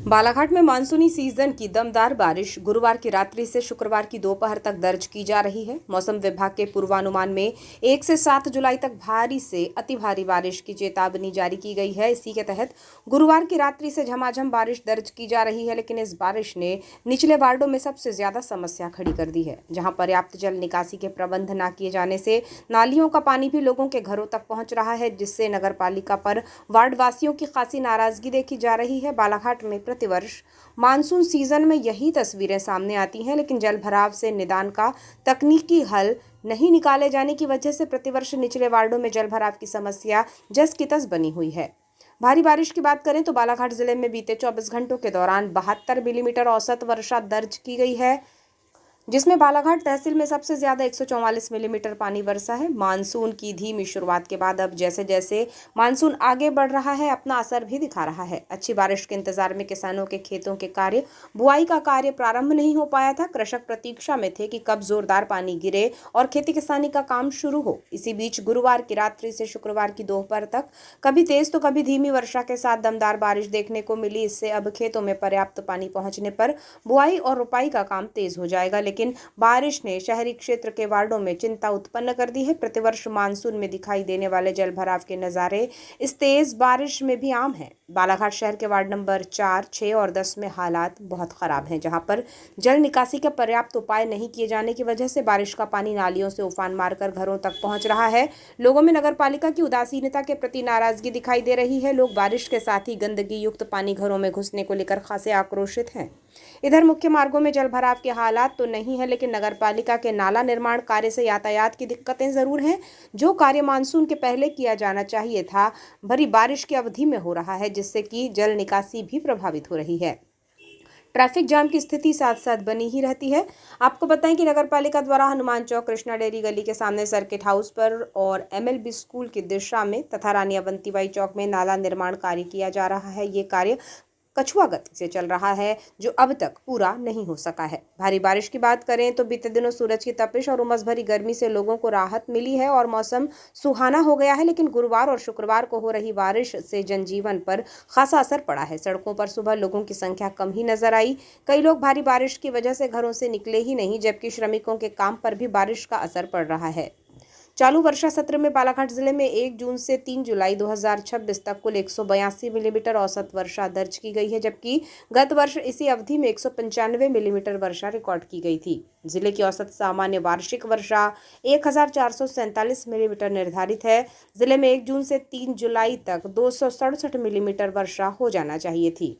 बालाघाट में मानसूनी सीजन की दमदार बारिश गुरुवार की रात्रि से शुक्रवार की दोपहर तक दर्ज की जा रही है। मौसम विभाग के पूर्वानुमान में 1 से 7 जुलाई तक भारी से अति भारी बारिश की चेतावनी जारी की गई है। इसी के तहत गुरुवार की रात्रि से झमाझम बारिश दर्ज की जा रही है, लेकिन इस बारिश ने निचले वार्डों में सबसे ज्यादा समस्या खड़ी कर दी है, जहां पर्याप्त जल निकासी के प्रबंध न किए जाने से नालियों का पानी भी लोगों के घरों तक पहुंच रहा है, जिससे नगर पालिका पर वार्डवासियों की खासी नाराजगी देखी जा रही है। बालाघाट में प्रतिवर्ष मानसून सीजन में यही तस्वीरें सामने आती हैं, लेकिन जल भराव से निदान का तकनीकी हल नहीं निकाले जाने की वजह से प्रतिवर्ष निचले वार्डों में जल भराव की समस्या जस की तस बनी हुई है। भारी बारिश की बात करें तो बालाघाट जिले में बीते 24 घंटों के दौरान 72 मिलीमीटर औसत वर्षा दर्ज की गई है, जिसमें बालाघाट तहसील में सबसे ज्यादा 144 मिलीमीटर पानी बरसा है। मानसून की धीमी शुरुआत के बाद अब जैसे जैसे मानसून आगे बढ़ रहा है, अपना असर भी दिखा रहा है। अच्छी बारिश के इंतजार में किसानों के खेतों के कार्य बुआई का कार्य प्रारंभ नहीं हो पाया था। कृषक प्रतीक्षा में थे कि कब जोरदार पानी गिरे और खेती किसानी का काम शुरू हो। इसी बीच गुरुवार की रात्रि से शुक्रवार की दोपहर तक कभी तेज तो कभी धीमी वर्षा के साथ दमदार बारिश देखने को मिली। इससे अब खेतों में पर्याप्त पानी पहुंचने पर बुआई और रोपाई का काम तेज हो जाएगा, लेकिन बारिश ने शहरी क्षेत्र के वार्डों में चिंता उत्पन्न कर दी है। प्रतिवर्ष मानसून में दिखाई देने वाले जल भराव के नजारे इस तेज बारिश में भी आम है। बालाघाट शहर के वार्ड नंबर 4, 6 और 10 में हालात बहुत खराब हैं, जहां पर जल निकासी के पर्याप्त उपाय नहीं किए जाने की वजह से बारिश का पानी नालियों से उफान मारकर घरों तक पहुंच रहा है। लोगों में नगर पालिका की उदासीनता के प्रति नाराजगी दिखाई दे रही है। लोग बारिश के साथ ही गंदगी युक्त पानी घरों में घुसने को लेकर खासे आक्रोशित हैं। इधर मुख्य मार्गों में जल भराव के हालात तो नहीं है, लेकिन नगर पालिका के नाला निर्माण कार्य से यातायात की दिक्कतें जरूर हैं। जो कार्य मानसून के पहले किया जाना चाहिए था, भरी बारिश की अवधि में हो रहा है, जिससे कि जल निकासी भी प्रभावित हो रही है। ट्रैफिक जाम की स्थिति साथ साथ बनी ही रहती है। आपको बताएं कि नगर पालिका द्वारा हनुमान चौक, कृष्णा डेयरी गली के सामने सर्किट हाउस पर और MLB स्कूल की दिशा में तथा रानी अवंतीबाई चौक में नाला निर्माण कार्य किया जा रहा है। ये कार्य कछुआ गति से चल रहा है, जो अब तक पूरा नहीं हो सका है। भारी बारिश की बात करें तो बीते दिनों सूरज की तपिश और उमस भरी गर्मी से लोगों को राहत मिली है और मौसम सुहाना हो गया है, लेकिन गुरुवार और शुक्रवार को हो रही बारिश से जनजीवन पर खासा असर पड़ा है। सड़कों पर सुबह लोगों की संख्या कम ही नजर आई। कई लोग भारी बारिश की वजह से घरों से निकले ही नहीं, जबकि श्रमिकों के काम पर भी बारिश का असर पड़ रहा है। चालू वर्षा सत्र में बालाघाट जिले में 1 जून से 3 जुलाई 2026 तक कुल 182 मिलीमीटर औसत वर्षा दर्ज की गई है, जबकि गत वर्ष इसी अवधि में 195 मिलीमीटर वर्षा रिकॉर्ड की गई थी। जिले की औसत सामान्य वार्षिक वर्षा 1447 मिलीमीटर निर्धारित है। जिले में 1 जून से 3 जुलाई तक 267 मिलीमीटर वर्षा हो जाना चाहिए थी।